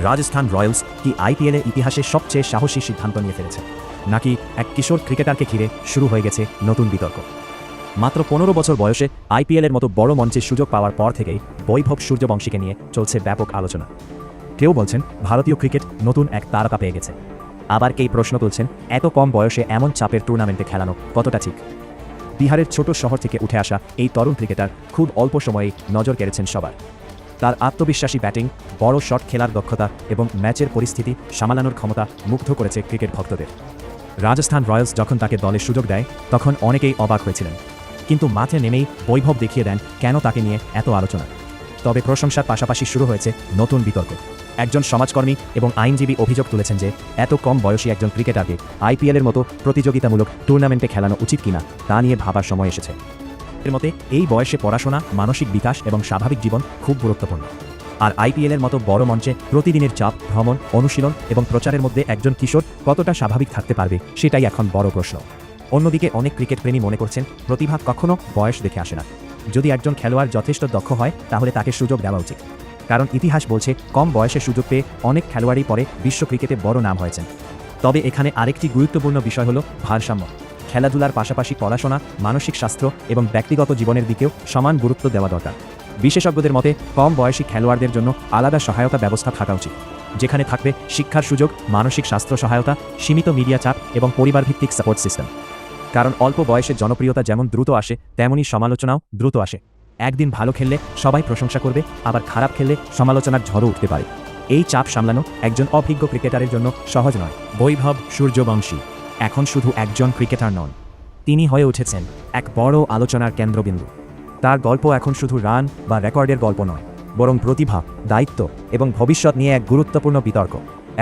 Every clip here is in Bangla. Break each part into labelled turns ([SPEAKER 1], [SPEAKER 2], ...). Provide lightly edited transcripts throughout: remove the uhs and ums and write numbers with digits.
[SPEAKER 1] রাজস্থান রয়্যালস কি আইপিএলের ইতিহাসে সবচেয়ে সাহসী সিদ্ধান্ত নিয়ে ফেলেছে, নাকি এক কিশোর ক্রিকেটারকে ঘিরে শুরু হয়ে গেছে নতুন বিতর্ক? মাত্র 15 বছর বয়সে আইপিএলের মতো বড় মঞ্চে সুযোগ পাওয়ার পর থেকেই বৈভব সূর্যবংশীকে নিয়ে চলছে ব্যাপক আলোচনা। কেউ বলছেন ভারতীয় ক্রিকেট নতুন এক তারকা পেয়ে গেছে, আবার কেই প্রশ্ন তুলছেন এত কম বয়সে এমন চাপের টুর্নামেন্টে খেলানো কতটা ঠিক। বিহারের ছোট শহর থেকে উঠে আসা এই তরুণ ক্রিকেটার খুব অল্প সময়েই নজর কেড়েছেন সবার। তার আত্মবিশ্বাসী ব্যাটিং, বড় শট খেলার দক্ষতা এবং ম্যাচের পরিস্থিতি সামলানোর ক্ষমতা মুগ্ধ করেছে ক্রিকেট ভক্তদের। রাজস্থান রয়্যালস যখন তাকে দলে সুযোগ দেয় তখন অনেকেই অবাক হয়েছিলেন, কিন্তু মাঠে নেমেই বৈভব দেখিয়ে দেন কেন তাকে নিয়ে এত আলোচনা। তবে প্রশংসার পাশাপাশি শুরু হয়েছে নতুন বিতর্ক। একজন সমাজকর্মী এবং আইনজীবী অভিযোগ তুলেছেন যে এত কম বয়সী একজন ক্রিকেটারকে আইপিএলের মতো প্রতিযোগিতামূলক টুর্নামেন্টে খেলানো উচিত কিনা তা নিয়ে ভাবার সময় এসেছে। এর মতে এই বয়সে পড়াশোনা, মানসিক বিকাশ এবং স্বাভাবিক জীবন খুব গুরুত্বপূর্ণ। আর আইপিএলের মতো বড় মঞ্চে প্রতিদিনের চাপ, ভ্রমণ, অনুশীলন এবং প্রচারের মধ্যে একজন কিশোর কতটা স্বাভাবিক থাকতে পারবে সেটাই এখন বড় প্রশ্ন। অন্যদিকে অনেক ক্রিকেটপ্রেমী মনে করছেন প্রতিভা কখনো বয়স দেখে আসে না। যদি একজন খেলোয়াড় যথেষ্ট দক্ষ হয় তাহলে তাকে সুযোগ দেওয়া উচিত, কারণ ইতিহাস বলছে কম বয়সে সুযোগ পেয়ে অনেক খেলোয়াড়ই পরে বিশ্ব ক্রিকেটে বড় নাম হয়েছেন। তবে এখানে আরেকটি গুরুত্বপূর্ণ বিষয় হল ভারসাম্য। খেলাধুলার পাশাপাশি পড়াশোনা, মানসিক স্বাস্থ্য এবং ব্যক্তিগত জীবনের দিকেও সমান গুরুত্ব দেওয়া দরকার। বিশেষজ্ঞদের মতে কম বয়সী খেলোয়াড়দের জন্য আলাদা সহায়তা ব্যবস্থা থাকা উচিত, যেখানে থাকবে শিক্ষার সুযোগ, মানসিক স্বাস্থ্য সহায়তা, সীমিত মিডিয়া চাপ এবং পরিবারভিত্তিক সাপোর্ট সিস্টেম। কারণ অল্প বয়সে জনপ্রিয়তা যেমন দ্রুত আসে তেমনই সমালোচনাও দ্রুত আসে। একদিন ভালো খেললে সবাই প্রশংসা করবে, আবার খারাপ খেললে সমালোচনার ঝড়ও উঠতে পারে। এই চাপ সামলানো একজন অভিজ্ঞ ক্রিকেটারের জন্য সহজ নয়। বৈভব সূর্যবংশী এখন শুধু একজন ক্রিকেটার নন, তিনি হয়ে উঠেছেন এক বড় আলোচনার কেন্দ্রবিন্দু। তার গল্প এখন শুধু রান বা রেকর্ডের গল্প নয়, বরং প্রতিভা, দায়িত্ব এবং ভবিষ্যৎ নিয়ে এক গুরুত্বপূর্ণ বিতর্ক।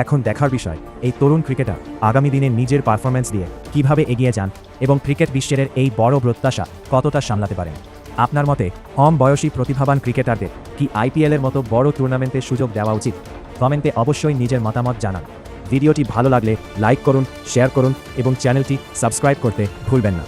[SPEAKER 1] এখন দেখার বিষয় এই তরুণ ক্রিকেটার আগামী দিনে নিজের পারফরম্যান্স দিয়ে কিভাবে এগিয়ে যান এবং ক্রিকেট বিশ্বের এই বড় প্রত্যাশা কতটা সামলাতে পারেন। আপনার মতে কম বয়সী প্রতিভাবান ক্রিকেটারদের কি আইপিএলের মতো বড় টুর্নামেন্টে সুযোগ দেওয়া উচিত? কমেন্টে অবশ্যই নিজের মতামত জানান। ভিডিওটি ভালো লাগলে লাইক করুন, শেয়ার করুন এবং চ্যানেলটি সাবস্ক্রাইব করতে ভুলবেন না।